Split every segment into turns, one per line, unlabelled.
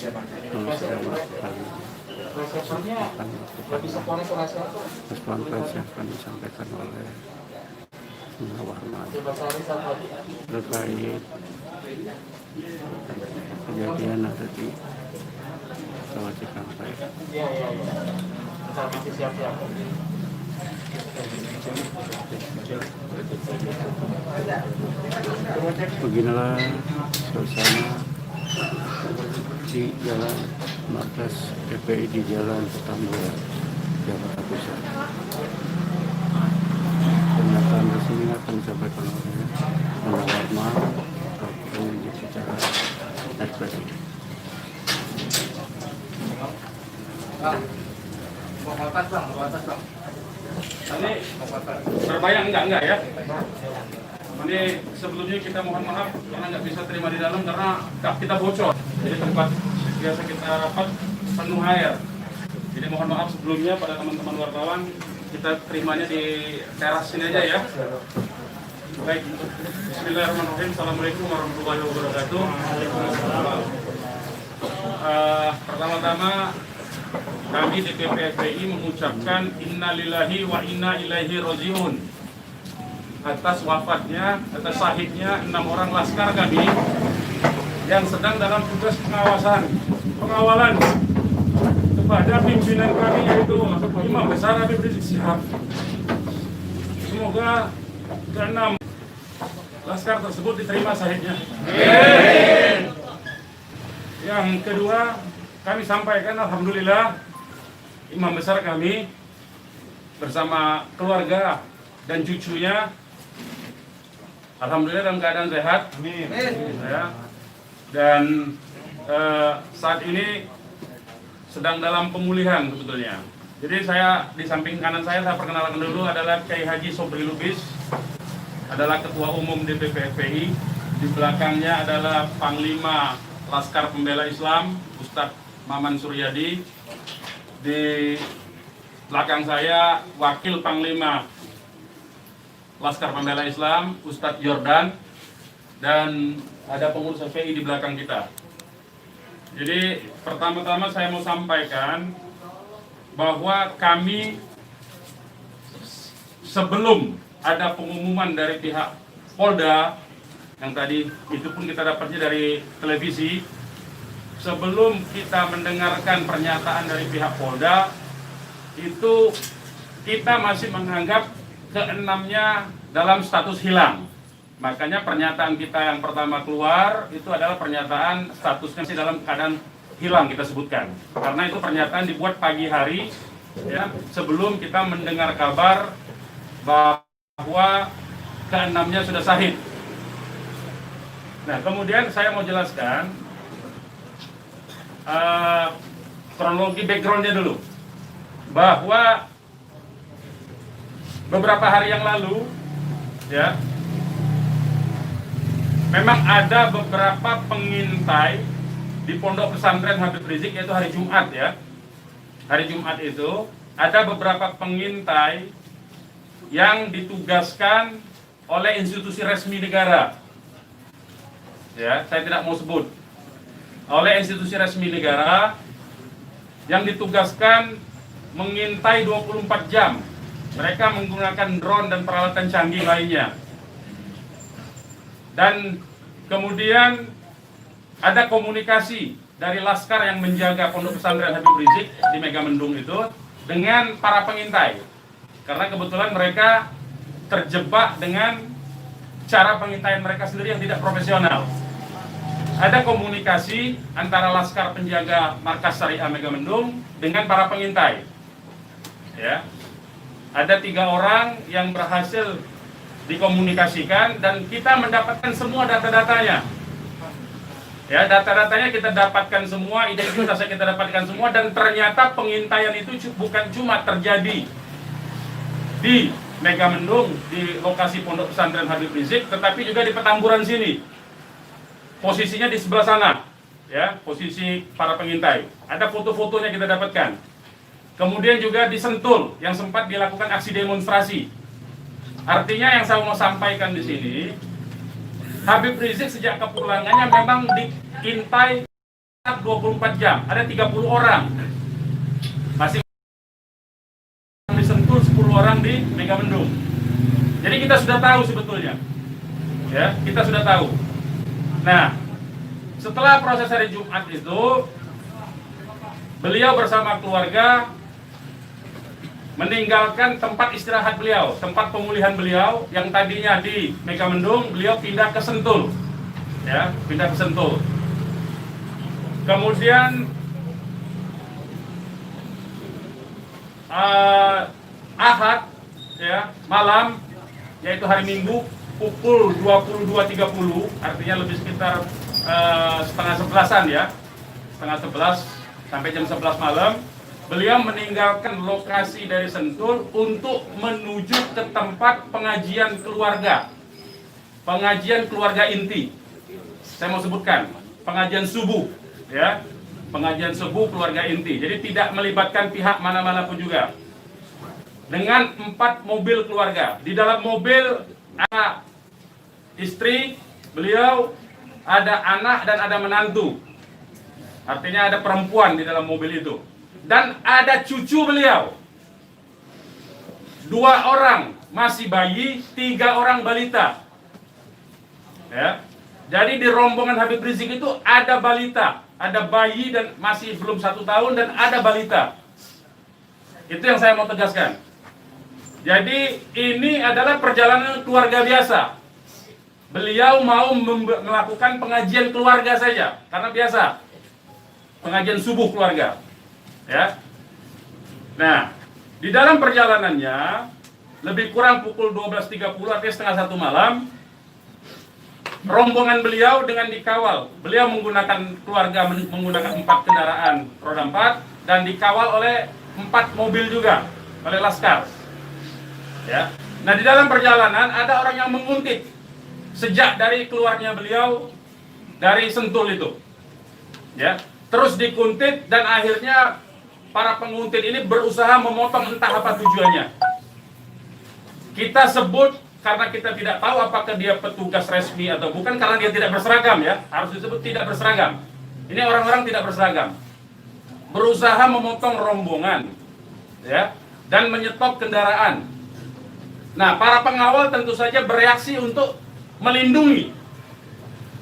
kalau sedang melakukan respon pers yang akan disampaikan oleh Muhammad terkait kejadian ada di Tol Cikampek. Beginilah suasana di Jalan Markas FPI di Jalan Petamburan, Jakarta Pusat. Pernyataan resmi akan disampaikan oleh Warma penyidik secara ekspresif.
Ini berbayang enggak ya? Ini sebelumnya kita mohon maaf karena nggak bisa terima di dalam karena kap kita bocor. Jadi tempat biasa kita rapat penuh air. Jadi mohon maaf sebelumnya pada teman-teman wartawan, kita terimanya di teras sini aja ya. Baik, Bismillahirrahmanirrahim. Assalamualaikum warahmatullahi wabarakatuh. Pertama-tama kami DPP FPI mengucapkan innalillahi wa inna ilaihi rajiun atas wafatnya, atas syahidnya 6 orang laskar kami yang sedang dalam tugas pengawalan kepada pimpinan kami yaitu Imam Besar Habib Rizik Syihab. Semoga ke-6 laskar tersebut diterima syahidnya. Yang kedua, kami sampaikan alhamdulillah Imam Besar kami bersama keluarga dan cucunya alhamdulillah dalam keadaan sehat. Amin. Ya. Dan saat ini sedang dalam pemulihan sebetulnya. Jadi saya di samping kanan saya perkenalkan dulu adalah Kiai Haji Sobri Lubis, adalah Ketua Umum DPP FPI. Di belakangnya adalah Panglima Laskar Pembela Islam Ustadz Maman Suryadi. Di belakang saya Wakil Panglima Laskar Pembela Islam Ustadz Jordan, dan ada pengurus FPI di belakang kita. Jadi pertama-tama saya mau sampaikan bahwa kami sebelum ada pengumuman dari pihak Polda, yang tadi itu pun kita dapatnya dari televisi, sebelum kita mendengarkan pernyataan dari pihak Polda, itu kita masih menganggap keenamnya dalam status hilang. Makanya pernyataan kita yang pertama keluar itu adalah pernyataan statusnya masih dalam keadaan hilang kita sebutkan. Karena itu pernyataan dibuat pagi hari ya, sebelum kita mendengar kabar bahwa keenamnya sudah syahid. Nah, kemudian saya mau jelaskan kronologi backgroundnya dulu, bahwa beberapa hari yang lalu ya, memang ada beberapa pengintai di Pondok Pesantren Habib Rizik, yaitu hari Jumat ya. Hari Jumat itu ada beberapa pengintai yang ditugaskan oleh institusi resmi negara. Ya, saya tidak mau sebut. Oleh institusi resmi negara yang ditugaskan mengintai 24 jam. Mereka menggunakan drone dan peralatan canggih lainnya. Dan kemudian ada komunikasi dari laskar yang menjaga Pondok Pesantren Habib Rizik di Megamendung itu dengan para pengintai. Karena kebetulan mereka terjebak dengan cara pengintaian mereka sendiri yang tidak profesional. Ada komunikasi antara laskar penjaga markas Syariah Megamendung dengan para pengintai. Ya. Ada 3 orang yang berhasil dikomunikasikan dan kita mendapatkan semua data-datanya. Ya, data-datanya kita dapatkan semua, identitasnya kita dapatkan semua, dan ternyata pengintaian itu bukan cuma terjadi di Megamendung, di lokasi Pondok Pesantren Habib Rizik, tetapi juga di Petamburan sini. Posisinya di sebelah sana, ya, posisi para pengintai. Ada foto-fotonya kita dapatkan. Kemudian juga di Sentul yang sempat dilakukan aksi demonstrasi. Artinya yang saya mau sampaikan di sini, Habib Rizik sejak kepulangannya memang diintai 24 jam, ada 30 orang. Masih di Sentul, 10 orang di Megamendung. Jadi kita sudah tahu sebetulnya. Ya, kita sudah tahu. Nah, setelah proses hari Jumat itu, beliau bersama keluarga meninggalkan tempat istirahat beliau, tempat pemulihan beliau yang tadinya di Megamendung, beliau pindah ke Sentul. Ya, pindah ke Sentul. Kemudian Ahad ya, malam, yaitu hari Minggu pukul 22.30, artinya lebih sekitar setengah 11-an ya, setengah 11 sampai jam 11 malam, beliau meninggalkan lokasi dari Sentul untuk menuju ke tempat pengajian keluarga inti. Saya mau sebutkan, pengajian subuh ya, pengajian subuh keluarga inti. Jadi tidak melibatkan pihak mana-mana pun juga. Dengan 4 mobil keluarga. Di dalam mobil ada istri beliau, ada anak dan ada menantu. Artinya ada perempuan di dalam mobil itu. Dan ada cucu beliau. 2 orang masih bayi, 3 orang balita. Ya. Jadi di rombongan Habib Rizik itu ada balita, ada bayi dan masih belum 1 tahun dan ada balita. Itu yang saya mau tegaskan. Jadi ini adalah perjalanan keluarga biasa. Beliau mau melakukan pengajian keluarga saja, karena biasa pengajian subuh keluarga. Ya. Nah, di dalam perjalanannya lebih kurang pukul 12.30 artinya setengah 1 malam, rombongan beliau dengan dikawal. Beliau menggunakan keluarga menggunakan 4 kendaraan roda 4 dan dikawal oleh 4 mobil juga oleh laskar. Ya. Nah, di dalam perjalanan ada orang yang menguntit sejak dari keluarnya beliau dari Sentul itu. Ya. Terus dikuntit dan akhirnya para penguntit ini berusaha memotong entah apa tujuannya. Kita sebut karena kita tidak tahu apakah dia petugas resmi atau bukan, karena dia tidak berseragam ya. Harus disebut tidak berseragam. Ini orang-orang tidak berseragam. Berusaha memotong rombongan ya dan menyetop kendaraan. Nah, para pengawal tentu saja bereaksi untuk melindungi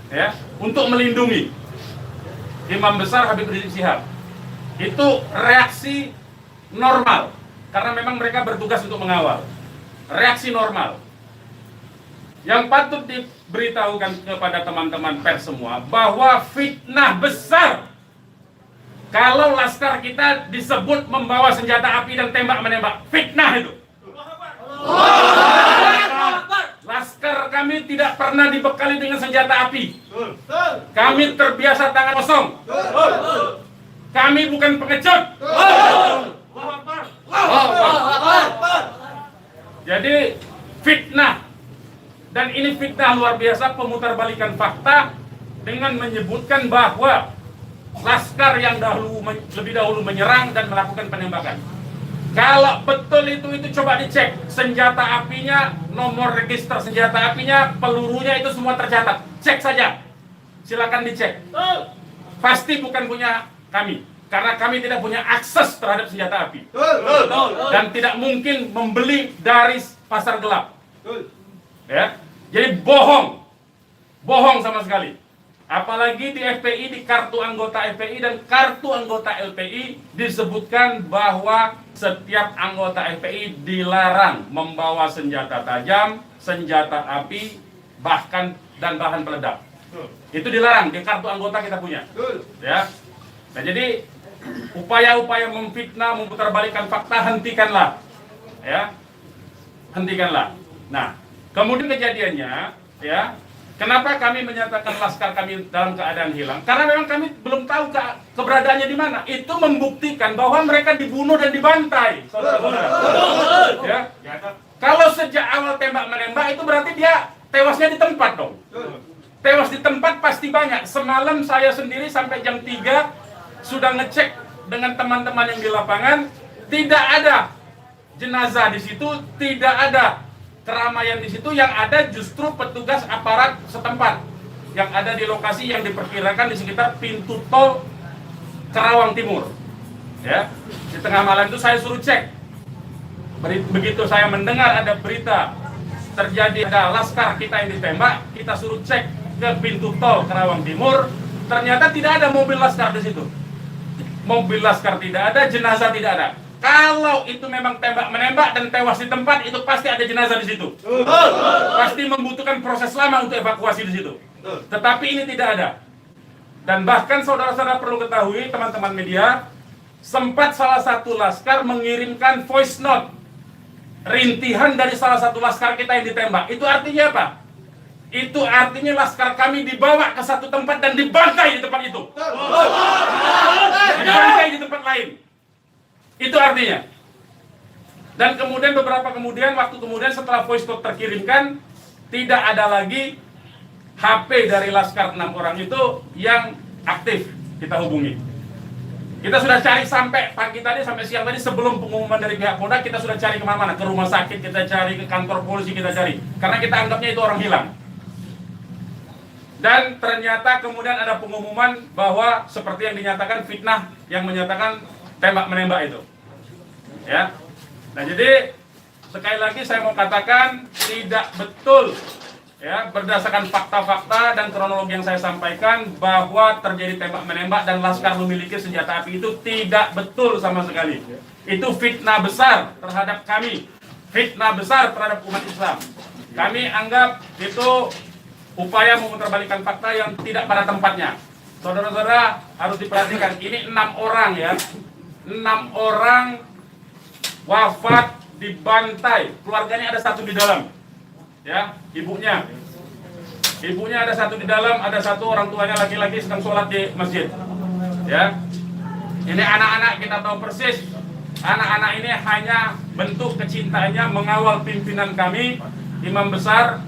ya, untuk melindungi Imam Besar Habib Rizik Syihab. Itu reaksi normal karena memang mereka bertugas untuk mengawal. Reaksi normal. Yang patut diberitahukan kepada teman-teman pers semua bahwa fitnah besar kalau laskar kita disebut membawa senjata api dan tembak-menembak. Fitnah itu. Laskar kami tidak pernah dibekali dengan senjata api. Kami terbiasa tangan kosong. Kami bukan pengecut. Jadi fitnah. Dan ini fitnah luar biasa, pemutarbalikan fakta dengan menyebutkan bahwa laskar yang lebih dahulu menyerang dan melakukan penembakan. Kalau betul itu coba dicek senjata apinya, nomor register senjata apinya, pelurunya itu semua tercatat. Cek saja, silakan dicek. Pasti bukan punya kami, karena kami tidak punya akses terhadap senjata api dan tidak mungkin membeli dari pasar gelap. Ya, jadi bohong sama sekali. Apalagi di FPI, di kartu anggota FPI dan kartu anggota LPI disebutkan bahwa setiap anggota FPI dilarang membawa senjata tajam, senjata api, bahkan dan bahan peledak. Itu dilarang di kartu anggota kita punya. Ya. Nah, jadi upaya-upaya memfitnah, memutarbalikkan fakta hentikanlah. Ya. Hentikanlah. Nah, kemudian kejadiannya, ya, kenapa kami menyatakan laskar kami dalam keadaan hilang? Karena memang kami belum tahu keberadaannya di mana. Itu membuktikan bahwa mereka dibunuh dan dibantai, saudara-saudara. Ya. Kalau sejak awal tembak menembak itu berarti dia tewasnya di tempat dong. Tewas di tempat pasti banyak. Semalam saya sendiri sampai jam 3 sudah ngecek dengan teman-teman yang di lapangan, tidak ada jenazah di situ, tidak ada keramaian di situ, yang ada justru petugas aparat setempat yang ada di lokasi yang diperkirakan di sekitar pintu tol Karawang Timur. Ya, di tengah malam itu saya suruh cek. Begitu saya mendengar ada berita terjadi ada laskar kita yang ditembak, kita suruh cek ke pintu tol Karawang Timur. Ternyata tidak ada mobil laskar di situ. Mobil laskar tidak ada, jenazah tidak ada. Kalau itu memang tembak menembak dan tewas di tempat, itu pasti ada jenazah di situ. Pasti membutuhkan proses lama untuk evakuasi di situ. Tetapi ini tidak ada. Dan bahkan saudara-saudara perlu ketahui, teman-teman media, sempat salah satu laskar mengirimkan voice note rintihan dari salah satu laskar kita yang ditembak. Itu artinya apa? Itu artinya laskar kami dibawa ke satu tempat dan dibantai di tempat itu. Dibantai di tempat lain. Itu artinya. Dan kemudian waktu kemudian setelah voice note terkirimkan, tidak ada lagi HP dari laskar 6 orang itu yang aktif kita hubungi. Kita sudah cari sampai pagi tadi, sampai siang tadi sebelum pengumuman dari pihak Polda, kita sudah cari kemana-mana, ke rumah sakit kita cari, ke kantor polisi kita cari, karena kita anggapnya itu orang hilang. Dan ternyata kemudian ada pengumuman bahwa seperti yang dinyatakan fitnah, yang menyatakan tembak menembak itu. Ya. Nah, jadi sekali lagi saya mau katakan tidak betul, ya, berdasarkan fakta-fakta dan kronologi yang saya sampaikan bahwa terjadi tembak menembak dan laskar memiliki senjata api itu tidak betul sama sekali. Itu fitnah besar terhadap kami, fitnah besar terhadap umat Islam. Kami anggap itu upaya memutarbalikkan fakta yang tidak pada tempatnya. Saudara-saudara harus diperhatikan, ini 6 orang ya, 6 orang wafat dibantai, keluarganya ada 1 di dalam, ya, ibunya ada 1 di dalam, ada 1 orang tuanya laki-laki sedang sholat di masjid, ya. Ini anak-anak kita tahu persis, anak-anak ini hanya bentuk kecintaannya mengawal pimpinan kami, imam besar,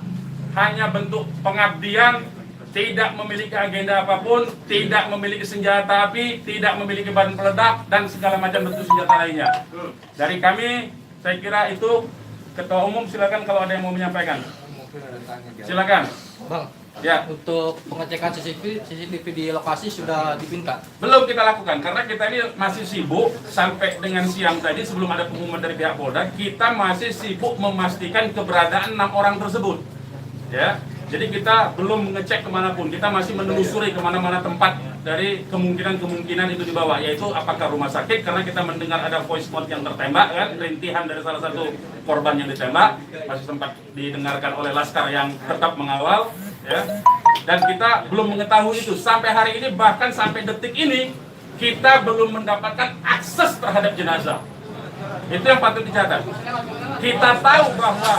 hanya bentuk pengabdian, tidak memiliki agenda apapun, tidak memiliki senjata api, tidak memiliki bahan peledak, dan segala macam bentuk senjata lainnya. Dari kami, saya kira itu. Ketua Umum silakan kalau ada yang mau menyampaikan. Silakan.
Bang,
Ya.
untuk pengecekan CCTV di lokasi sudah dipinta?
Belum kita lakukan, karena kita ini masih sibuk sampai dengan siang tadi sebelum ada pengumuman dari pihak Polda, kita masih sibuk memastikan keberadaan 6 orang tersebut. Ya. Jadi kita belum mengecek kemanapun, kita masih menelusuri kemana-mana tempat dari kemungkinan-kemungkinan itu dibawa, yaitu apakah rumah sakit, karena kita mendengar ada voice note yang tertembak, kan, rintihan dari salah satu korban yang ditembak, masih sempat didengarkan oleh laskar yang tetap mengawal, ya. Dan kita belum mengetahui itu, sampai hari ini, bahkan sampai detik ini, kita belum mendapatkan akses terhadap jenazah. Itu yang patut dicatat. Kita tahu bahwa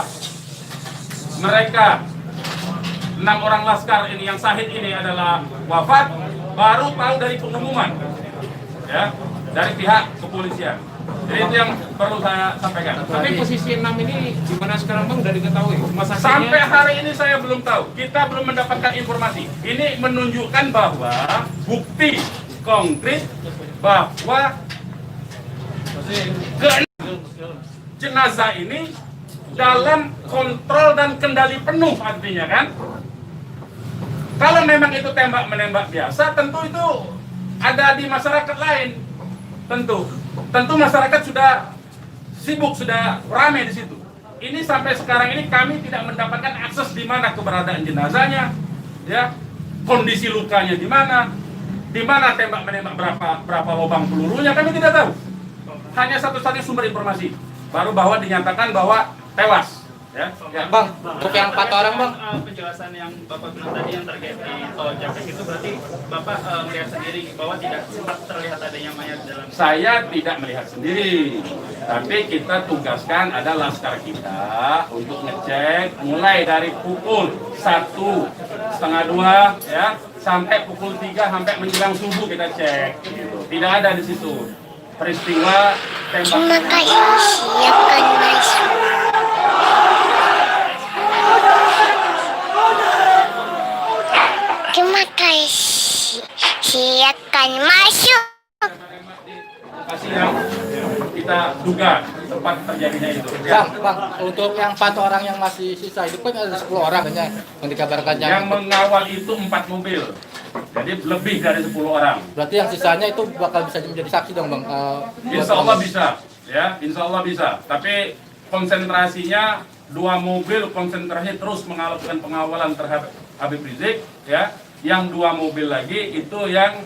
mereka 6 orang laskar ini yang syahid ini adalah wafat, baru tahu dari pengumuman, ya, dari pihak kepolisian. Jadi itu yang perlu saya sampaikan.
Tapi posisi 6 ini di mana sekarang Bang, udah diketahui? Rumah sakitnya?
Sampai hari ini saya belum tahu. Kita belum mendapatkan informasi. Ini menunjukkan bahwa bukti konkret bahwa jenazah ini dalam kontrol dan kendali penuh, artinya kan. Kalau memang itu tembak menembak biasa, tentu itu ada di masyarakat lain. Tentu masyarakat sudah sibuk, sudah ramai di situ. Ini sampai sekarang ini kami tidak mendapatkan akses di mana keberadaan jenazahnya, ya, kondisi lukanya di mana tembak menembak, berapa lubang pelurunya, kami tidak tahu. Hanya satu-satunya sumber informasi baru bahwa dinyatakan bahwa tewas. Ya.
Bang, untuk yang 4 orang Bang,
penjelasan yang Bapak bilang tadi yang terkait di tol Jakek itu berarti Bapak melihat sendiri bahwa tidak sempat terlihat adanya mayat dalam.
Saya tidak melihat sendiri, tapi kita tugaskan ada laskar kita untuk ngecek mulai dari pukul 1:30 ya sampai pukul 3 sampai menjelang subuh kita cek. Gitu. Tidak ada di situ peristiwa tembak.
Terima kasih, siapkan masuk. Terima kasih, silakan masuk.
Lokasi yang kita duga tempat terjadinya itu.
Bang, untuk yang 4 orang yang masih sisa itu kan ada 10 orang kan yang dikabarkan
Yang mengawal itu 4 mobil, jadi lebih dari 10 orang.
Berarti yang sisanya itu bakal bisa menjadi saksi dong bang?
Insya Allah bisa, ya, insya Allah bisa. Tapi konsentrasinya 2 mobil konsentrasi terus melakukan pengawalan terhadap Habib Rizik, ya. Yang 2 mobil lagi itu yang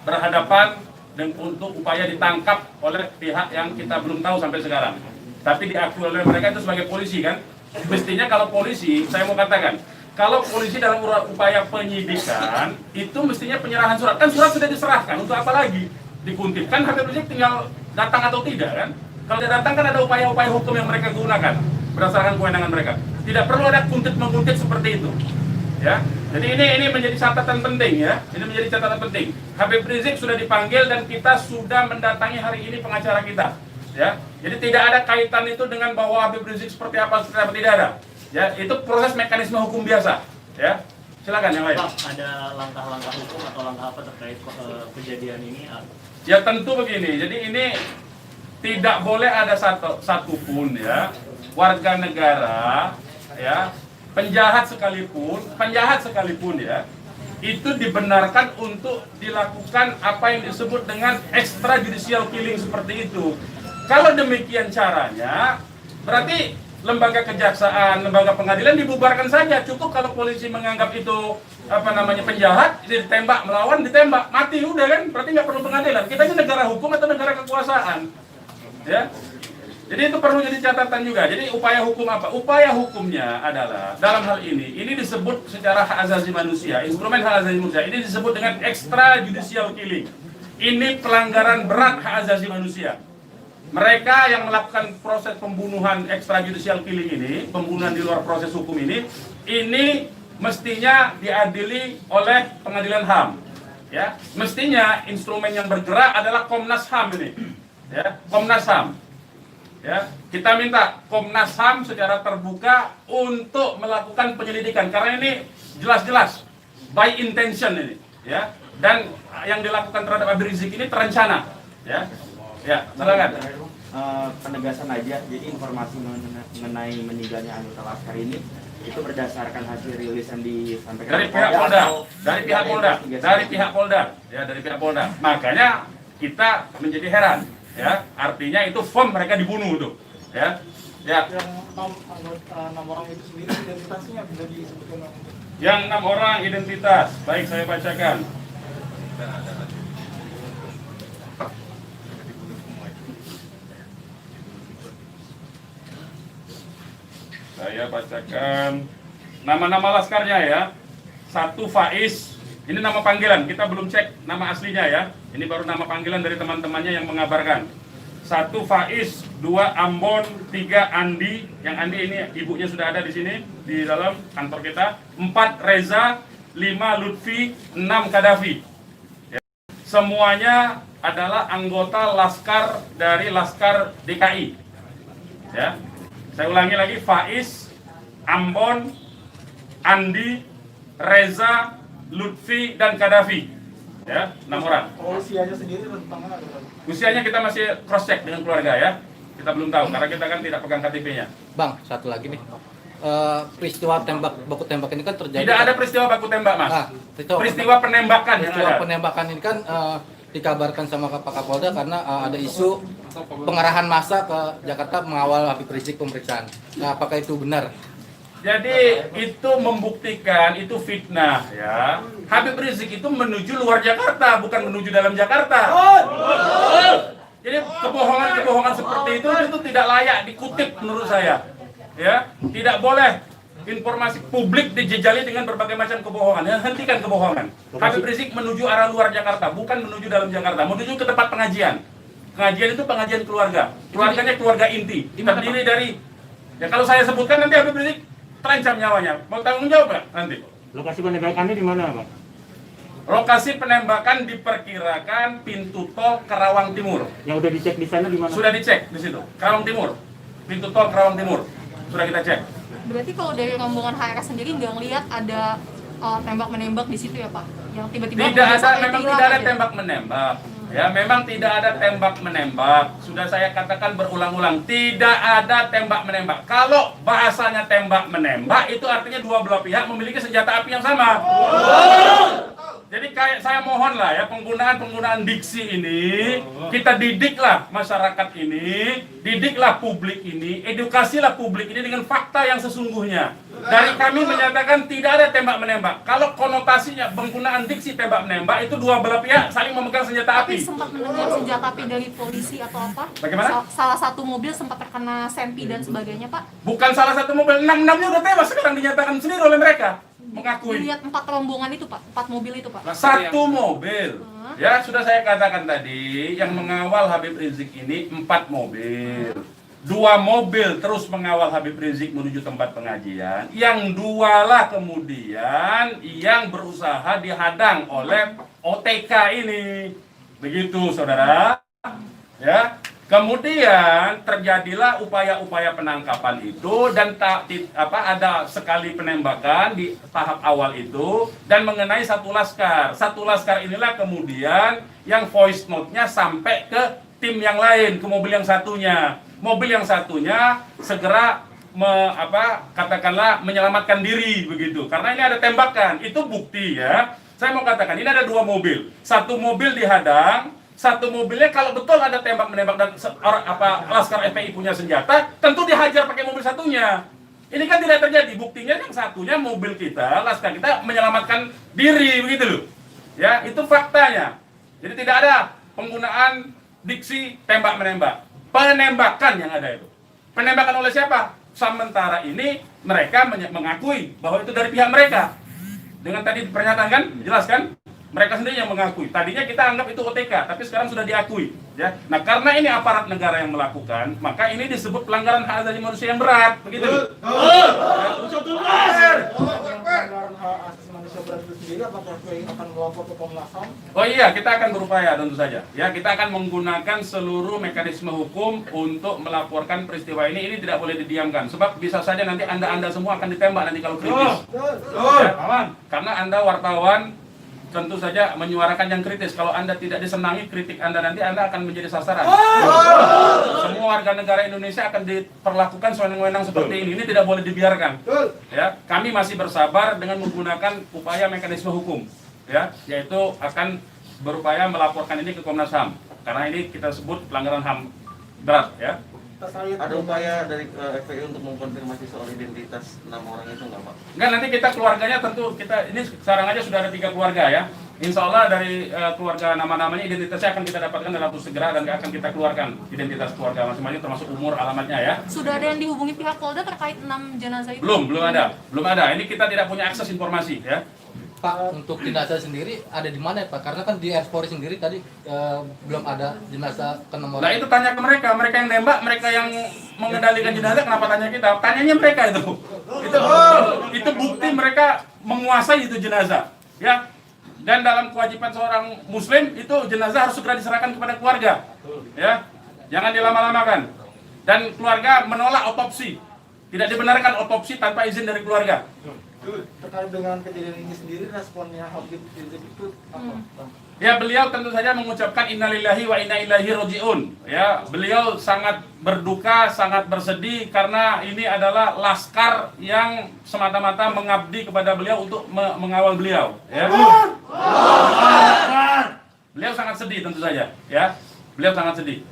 berhadapan dan untuk upaya ditangkap oleh pihak yang kita belum tahu sampai sekarang. Tapi diakui oleh mereka itu sebagai polisi kan. Mestinya kalau polisi, saya mau katakan, kalau polisi dalam upaya penyidikan itu mestinya penyerahan surat. Kan surat sudah diserahkan, untuk apa lagi dikuntit? Kan Habib Rizik tinggal datang atau tidak kan. Kalau dia datang kan ada upaya-upaya hukum yang mereka gunakan berdasarkan kewenangan mereka. Tidak perlu ada kuntit-mengkuntit seperti itu. Ya, jadi ini menjadi catatan penting ya. Ini menjadi catatan penting. Habib Rizik sudah dipanggil dan kita sudah mendatangi hari ini pengacara kita. Ya, jadi tidak ada kaitan itu dengan bahwa Habib Rizik seperti apa tidak ada. Ya, itu proses mekanisme hukum biasa. Ya, silakan yang lain.
Pak, ada langkah-langkah hukum atau langkah apa terkait kejadian ini?
Ya tentu begini. Jadi ini tidak boleh ada satupun ya warga negara ya. Penjahat sekalipun ya, itu dibenarkan untuk dilakukan apa yang disebut dengan extrajudicial killing seperti itu. Kalau demikian caranya, berarti lembaga kejaksaan, lembaga pengadilan dibubarkan saja. Cukup kalau polisi menganggap itu penjahat, ditembak, melawan, ditembak, mati udah kan? Berarti nggak perlu pengadilan. Kita ini negara hukum atau negara kekuasaan, ya. Jadi itu perlu jadi catatan juga. Jadi upaya hukum apa? Upaya hukumnya adalah dalam hal ini disebut secara hak asasi manusia, instrumen hak asasi manusia. Ini disebut dengan extrajudicial killing. Ini pelanggaran berat hak asasi manusia. Mereka yang melakukan proses pembunuhan extrajudicial killing ini, pembunuhan di luar proses hukum ini mestinya diadili oleh pengadilan HAM. Ya, mestinya instrumen yang bergerak adalah Komnas HAM ini. Ya, Komnas HAM. Ya, kita minta Komnas HAM secara terbuka untuk melakukan penyelidikan karena ini jelas-jelas by intention ini, ya. Dan yang dilakukan terhadap Habib Rizik ini terencana, ya. Ya, silakan.
Penegasan aja, jadi informasi mengenai meninggalnya anggota Laskar ini itu berdasarkan hasil rilis yang disampaikan
dari pihak Polda, dari pihak Polda. Makanya kita menjadi heran. Ya, artinya itu form mereka dibunuh tuh, ya. Yang 6 orang itu sendiri identitasnya bisa disebutkan. Yang 6 orang identitas, baik saya bacakan. Saya bacakan nama-nama laskarnya ya. 1 Faiz. Ini nama panggilan, kita belum cek nama aslinya ya. Ini baru nama panggilan dari teman-temannya yang mengabarkan. 1 Faiz, 2 Ambon, 3 Andi. Yang Andi ini ibunya sudah ada di sini di dalam kantor kita. 4 Reza, 5 Lutfi, 6 Kadafi. Ya. Semuanya adalah anggota Laskar dari Laskar DKI. Ya. Saya ulangi lagi, Faiz, Ambon, Andi, Reza, Lutfi dan Kadafi, ya, 6 orang.
Usianya sendiri rentangnya ada?
Usianya kita masih cross check dengan keluarga ya. Kita belum tahu karena kita kan tidak pegang KTP-nya.
Bang, satu lagi nih. Peristiwa baku tembak ini kan terjadi.
Tidak ada peristiwa baku tembak, Mas. Peristiwa penembakan yang ada.
Peristiwa penembakan ini kan dikabarkan sama Pak Kapolda karena ada isu pengarahan massa ke Jakarta mengawal Habib Rizik pemeriksaan. Nah, apakah itu benar?
Jadi itu membuktikan itu fitnah ya. Habib Rizik itu menuju luar Jakarta, bukan menuju dalam Jakarta. Jadi kebohongan-kebohongan seperti itu tidak layak dikutip menurut saya. Ya, tidak boleh informasi publik dijejali dengan berbagai macam kebohongan. Hentikan kebohongan. Habib Rizik menuju arah luar Jakarta, bukan menuju dalam Jakarta, menuju ke tempat pengajian. Pengajian itu pengajian keluarga. Keluarganya keluarga inti. Terdiri dari, ya kalau saya sebutkan nanti Habib Rizik terancam nyawanya. Mau tanggung jawab nggak nanti?
Lokasi penembakannya di mana, Pak?
Lokasi penembakan diperkirakan pintu tol Karawang Timur.
Yang udah dicek di sana di mana?
Sudah dicek di situ. Karawang Timur. Pintu tol Karawang Timur. Sudah kita cek.
Berarti kalau dari rombongan HRS sendiri nggak ngelihat ada tembak menembak di situ ya Pak? Yang tiba-tiba
tidak ada, memang tidak ada tembak menembak. Ya, memang tidak ada tembak menembak. Sudah saya katakan berulang-ulang, tidak ada tembak menembak. Kalau bahasanya tembak menembak itu artinya dua belah pihak memiliki senjata api yang sama. Jadi kayak saya mohon lah ya, penggunaan diksi ini kita didiklah masyarakat ini, didiklah publik ini, edukasilah publik ini dengan fakta yang sesungguhnya. Dari kami menyatakan tidak ada tembak menembak. Kalau konotasinya penggunaan diksi tembak menembak itu dua belah pihak saling memegang senjata
Tapi
api.
sempat mendengar senjata api dari polisi atau apa?
Bagaimana?
Salah satu mobil sempat terkena sempi dan sebagainya, Pak.
Bukan salah satu mobil, 6-6-nya udah tewas sekarang dinyatakan sendiri oleh mereka. Mengakui.
Dilihat 4 rombongan itu, Pak. 4 mobil itu, Pak.
Satu mobil. Ya, sudah saya katakan tadi, yang mengawal Habib Rizik ini 4 mobil. 2 mobil terus mengawal Habib Rizik menuju tempat pengajian. Yang 2 lah kemudian yang berusaha dihadang oleh OTK ini. Begitu, saudara. Ya. Kemudian terjadilah upaya-upaya penangkapan itu dan ada sekali penembakan di tahap awal itu dan mengenai satu laskar. Satu laskar inilah kemudian yang voice note-nya sampai ke tim yang lain, ke mobil yang satunya. Mobil yang satunya segera katakanlah menyelamatkan diri begitu. Karena ini ada tembakan. Itu bukti ya. Saya mau katakan ini ada 2 mobil. Satu mobil dihadang, satu mobilnya kalau betul ada tembak menembak dan laskar FPI punya senjata, tentu dihajar pakai mobil satunya. Ini kan tidak terjadi. Buktinya yang satunya mobil kita, laskar kita menyelamatkan diri begitu loh. Ya, itu faktanya. Jadi tidak ada penggunaan diksi tembak menembak. Penembakan yang ada itu. Penembakan oleh siapa? Sementara ini mereka mengakui bahwa itu dari pihak mereka. Dengan tadi pernyataan kan, jelas kan? Mereka sendiri yang mengakui. Tadinya kita anggap itu OTK, tapi sekarang sudah diakui. Ya. Nah, karena ini aparat negara yang melakukan, maka ini disebut pelanggaran hak asasi manusia yang berat. Begitu.
Pelanggaran hak asasi manusia berat itu sendiri, apakah FPI akan melapor ke Komnas HAM?
Oh iya, kita akan berupaya tentu saja. Ya, kita akan menggunakan seluruh mekanisme hukum untuk melaporkan peristiwa ini. Ini tidak boleh didiamkan. Sebab bisa saja nanti Anda semua akan ditembak nanti kalau kritis. Ya, aman. Karena Anda wartawan tentu saja menyuarakan yang kritis. Kalau Anda tidak disenangi kritik Anda nanti Anda akan menjadi sasaran. Semua warga negara Indonesia akan diperlakukan sewenang-wenang seperti ini. Ini tidak boleh dibiarkan. Ya, kami masih bersabar dengan menggunakan upaya mekanisme hukum. Ya, yaitu akan berupaya melaporkan ini ke Komnas HAM. Karena ini kita sebut pelanggaran HAM berat ya.
Ada upaya dari FPI untuk mengkonfirmasi soal identitas 6 orang itu nggak, Pak?
Enggak, nanti kita keluarganya tentu ini sekarang aja sudah ada 3 keluarga ya. Insya Allah dari keluarga nama-namanya identitasnya akan kita dapatkan dalam waktu segera dan akan kita keluarkan identitas keluarga masing-masing termasuk umur, alamatnya ya.
Sudah ada yang dihubungi pihak Polda terkait 6 jenazah itu?
Belum ada. Ini kita tidak punya akses informasi ya.
Pak, untuk jenazah sendiri ada di mana ya, Pak? Karena kan di Polri sendiri tadi belum ada jenazah ke nomor.
Nah itu tanya ke mereka yang nembak, mereka yang mengendalikan jenazah, kenapa tanya kita? Tanyanya mereka itu. Itu bukti mereka menguasai itu jenazah, ya. Dan dalam kewajiban seorang Muslim itu jenazah harus segera diserahkan kepada keluarga, ya. Jangan dilama-lamakan. Dan keluarga menolak otopsi, tidak dibenarkan otopsi tanpa izin dari keluarga.
Terkait dengan kejadian ini sendiri, responnya Habib Rizik itu apa?
Ya, beliau tentu saja mengucapkan innalillahi wa inna ilaihi rajiun. Ya, beliau sangat berduka, sangat bersedih karena ini adalah laskar yang semata-mata mengabdi kepada beliau untuk mengawal beliau. Ya. Beliau sangat sedih tentu saja. Ya, beliau sangat sedih.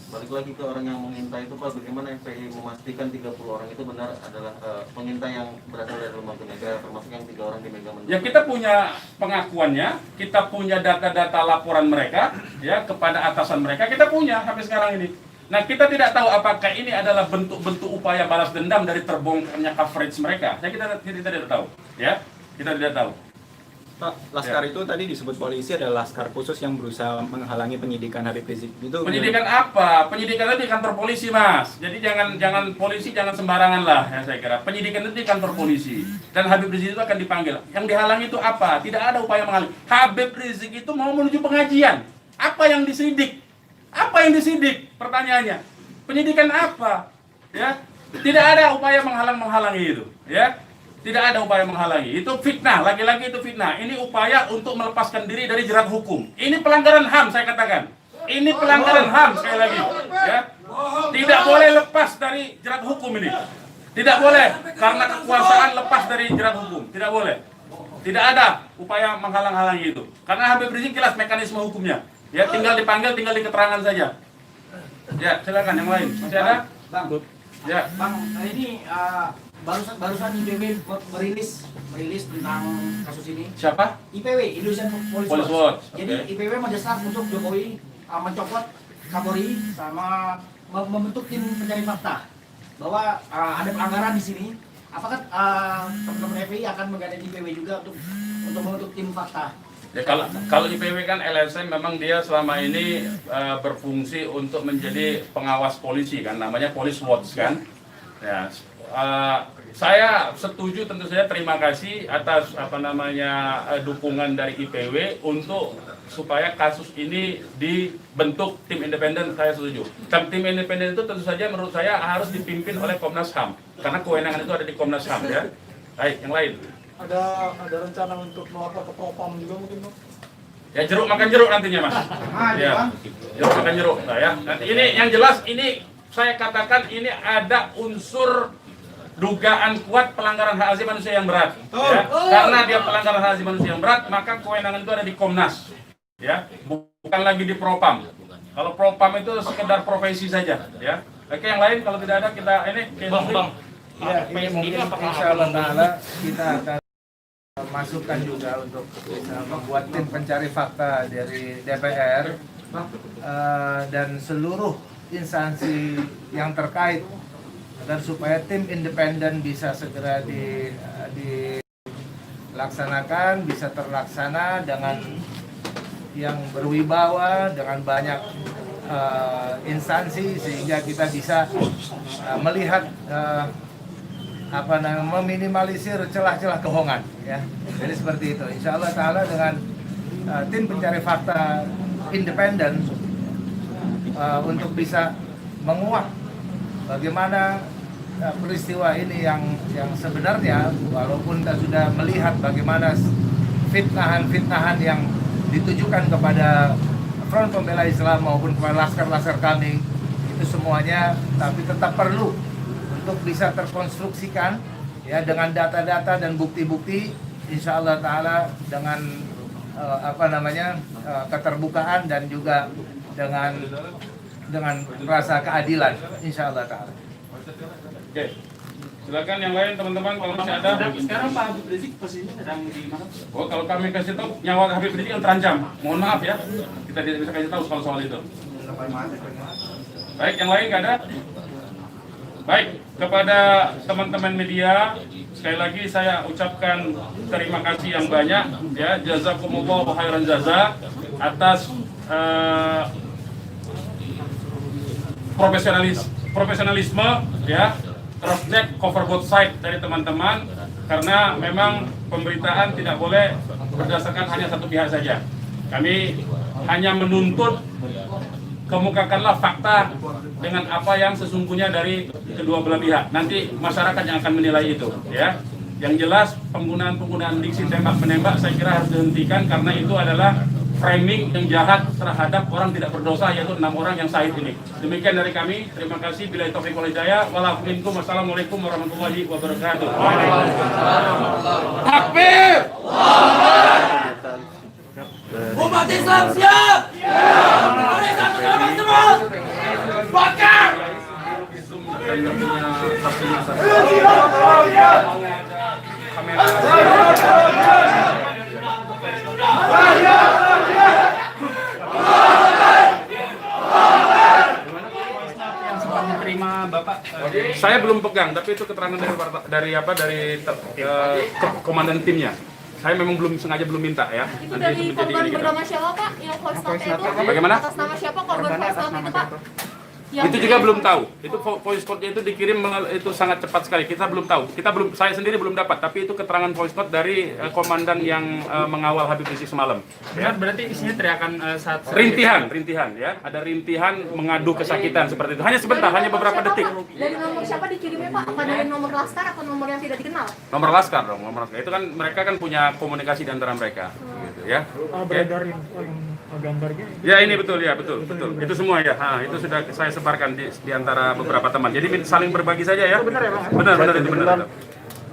Balik lagi ke orang yang mengintai itu, Pak, bagaimana FPI memastikan 30 orang itu benar adalah pengintai yang berasal dari lembaga negara, termasuk yang 3 orang di Mega Mendung?
Ya, kita punya pengakuannya, kita punya data-data laporan mereka, ya, kepada atasan mereka, kita punya sampai sekarang ini. Nah, kita tidak tahu apakah ini adalah bentuk-bentuk upaya balas dendam dari terbongkarnya coverage mereka. Ya, kita tidak tahu, ya, kita tidak tahu.
Pak, laskar itu tadi disebut polisi adalah laskar khusus yang berusaha menghalangi penyidikan Habib Rizik. Itu
penyidikan apa? Penyidikan itu di kantor polisi, Mas. Jadi jangan polisi jangan sembarangan lah, ya saya kira. Penyidikan itu di kantor polisi dan Habib Rizik itu akan dipanggil. Yang dihalangi itu apa? Tidak ada upaya menghalangi. Habib Rizik itu mau menuju pengajian. Apa yang disidik? Apa yang disidik? Pertanyaannya. Penyidikan apa? Ya. Tidak ada upaya menghalangi itu, ya. Tidak ada upaya menghalangi. Itu fitnah, lagi-lagi itu fitnah. Ini upaya untuk melepaskan diri dari jerat hukum. Ini pelanggaran HAM, saya katakan. Ini pelanggaran HAM sekali lagi. Ya. Tidak boleh lepas dari jerat hukum ini. Tidak boleh karena kekuasaan lepas dari jerat hukum. Tidak boleh. Tidak ada upaya menghalang-halangi itu. Karena Habib Rizik jelas mekanisme hukumnya. Ya, tinggal dipanggil, tinggal diketerangan saja. Ya, silakan yang lain. Masih ada?
Bang.
Ya.
Bang, ini barusan IPW merilis tentang kasus ini.
Siapa?
IPW, Indonesian Police
Police
Watch.
Watch.
Jadi
Oke.
IPW mendesak untuk Jokowi mencopot Kapolri sama membentuk tim pencari fakta bahwa ada pelanggaran di sini. Apakah teman-teman FPI akan menggandeng IPW juga untuk membentuk tim fakta?
Ya, kalau IPW kan LSM memang dia selama ini berfungsi untuk menjadi pengawas polisi kan, namanya Police Watch kan. Ya, saya setuju, tentu saja terima kasih atas dukungan dari IPW untuk supaya kasus ini dibentuk tim independen. Saya setuju. Tim independen itu tentu saja menurut saya harus dipimpin oleh Komnas HAM karena kewenangan itu ada di Komnas HAM ya. Baik, yang lain.
Ada rencana untuk melapor ke Propam juga mungkin, Bang?
Ya, jeruk makan jeruk nantinya, Mas. Ya, jeruk makan jeruk. Nah, ya. Nanti ini yang jelas ini saya katakan ini ada unsur dugaan kuat pelanggaran hak asasi manusia yang berat. Ya. Karena dia pelanggaran hak asasi manusia yang berat, maka kewenangan itu ada di Komnas. Ya, bukan lagi di Propam. Kalau Propam itu sekedar profesi saja. Ya. Oke, yang lain kalau tidak ada kita ini.
Bang. Ya, ini mungkin insyaallah taala kita akan masukkan juga untuk membuat tim pencari fakta dari DPR dan seluruh instansi yang terkait agar supaya tim independen bisa segera dilaksanakan, bisa terlaksana dengan yang berwibawa, dengan banyak instansi sehingga kita bisa melihat meminimalisir celah-celah kebohongan ya. Jadi seperti itu. Insya Allah taala dengan tim pencari fakta independen untuk bisa menguak bagaimana peristiwa ini yang sebenarnya, walaupun kita sudah melihat bagaimana fitnahan-fitnahan yang ditujukan kepada Front Pembela Islam maupun kepada laskar-laskar kami, itu semuanya, tapi tetap perlu untuk bisa terkonstruksikan ya dengan data-data dan bukti-bukti, insya Allah taala dengan keterbukaan dan juga dengan rasa keadilan, insya Allah taala.
Oke, silakan yang lain teman-teman kalau masih ada.
Sekarang Pak Habib Rizik posisinya sedang di mana?
Oh, kalau kami kasih tahu nyawa Habib Rizik yang terancam, mohon maaf ya, kita tidak bisa kasih tahu soal itu. Baik, yang lain nggak ada? Baik, kepada teman-teman media, sekali lagi saya ucapkan terima kasih yang banyak ya, jazakumullah khairan jaza atas profesionalisme ya, cross check cover both side dari teman-teman, karena memang pemberitaan tidak boleh berdasarkan hanya satu pihak saja. Kami hanya menuntut kemukakanlah fakta dengan apa yang sesungguhnya dari kedua belah pihak. Nanti masyarakat yang akan menilai itu ya. Yang jelas penggunaan diksi tembak menembak saya kira harus dihentikan, karena itu adalah framing yang jahat terhadap orang tidak berdosa, yaitu 6 orang yang syahid ini. Demikian dari kami. Terima kasih. Billahi taufiq wal hidayah. Wassalamualaikum warahmatullahi wabarakatuh.
Takbir! Umat Islam siap! Mari satu sama semua! Bakar!
Menerima Bapak
Saya belum pegang, tapi itu keterangan dari komandan timnya. Saya memang belum minta ya.
Itu dari korban bernama siapa Pak? Yang voice note itu?
Bagaimana?
Atas nama siapa korban voice note itu Pak?
Itu juga belum tahu. Itu voice note-nya itu dikirim itu sangat cepat sekali. Kita belum tahu. Saya sendiri belum dapat, tapi itu keterangan voice note dari komandan yang mengawal Habib Rizik semalam.
Ya, berarti isinya teriakan saat
Rintihan ya. Ada rintihan mengadu kesakitan seperti itu. Hanya sebentar, hanya beberapa detik.
Dari nomor siapa dikirimnya Pak? Apa dari nomor laskar atau nomor yang tidak dikenal?
Nomor laskar dong, nomor laskar. Itu kan mereka kan punya komunikasi di antara mereka, gitu ya.
Beredarin gambarnya.
Ya ini betul ya, betul. Itu semua ya. Itu sudah saya sebarkan di antara beberapa teman. Jadi saling berbagi saja ya. Benar ya Bang? Benar itu benar.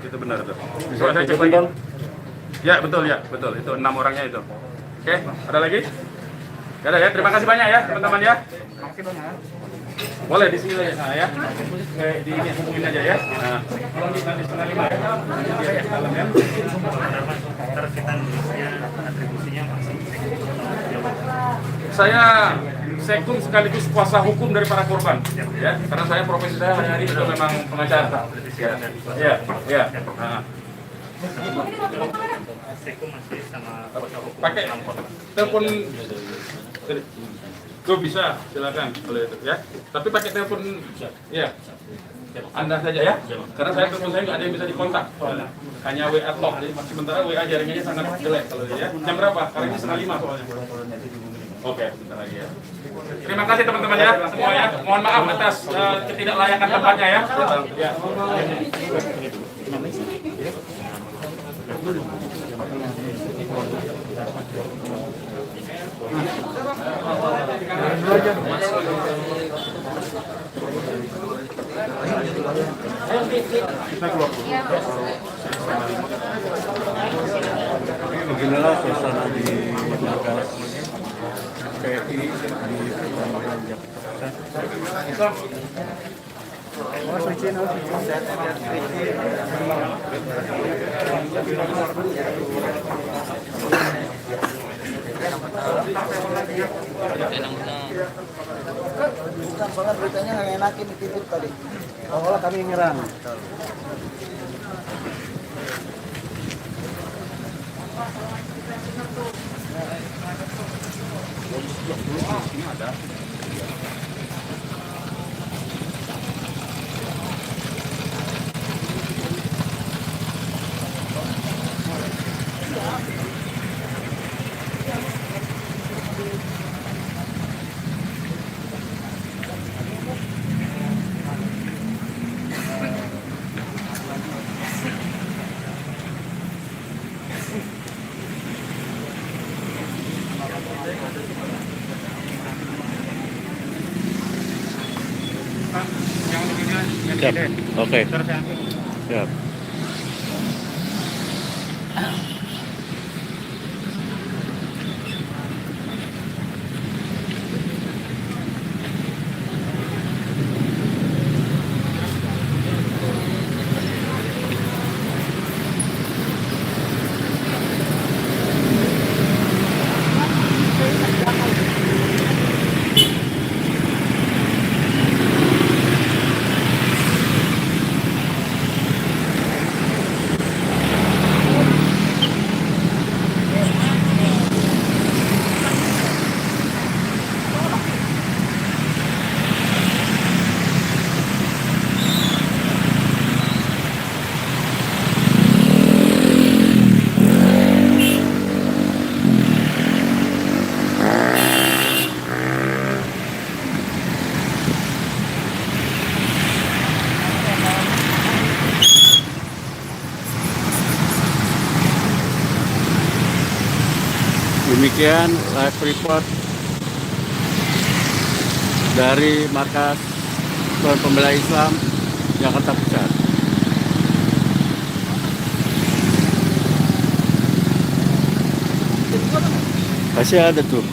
Itu benar itu. Soalnya saya cek lagi. Ya betul. Itu 6 orangnya itu. Oke, ada lagi? Gak ada ya. Terima kasih banyak ya teman-teman ya.
Makasih banyak.
Boleh di sini ya, ya. Di ini hubungin aja ya. Nah, kalau nanti 4:30 ya. Nanti ya dalam ya.
atribusinya masih
Saya sekum sekaligus kuasa hukum dari para korban, ya. Karena saya profesi saya hari-hari itu memang pengacara. Ya. Nah.
sekum masih sama
Pakai telepon. Tuh bisa, silakan boleh itu ya. Tapi pakai telepon ya. Anda saja ya. Karena saya telepon saya nggak ada yang bisa dikontak. Hanya WA lock. Jadi sementara WA jaringannya sangat jelek kalau dia ya. Jam berapa? Karena ini 4:30 soalnya. Oke, sebentar lagi ya. Terima kasih teman-teman ya semuanya. Mohon maaf atas ketidaklayakan tempatnya ya. Ya.
Beginilah suasana di markas PI di Petamburan Jakarta.
Bukan, soalnya beritanya nggak enakin dititip tadi. Awalnya kami nyerang.
Siap. Oke. Siap. Demikian live report dari markas Front Pembela Islam Jakarta Pusat. Masih ada tuh.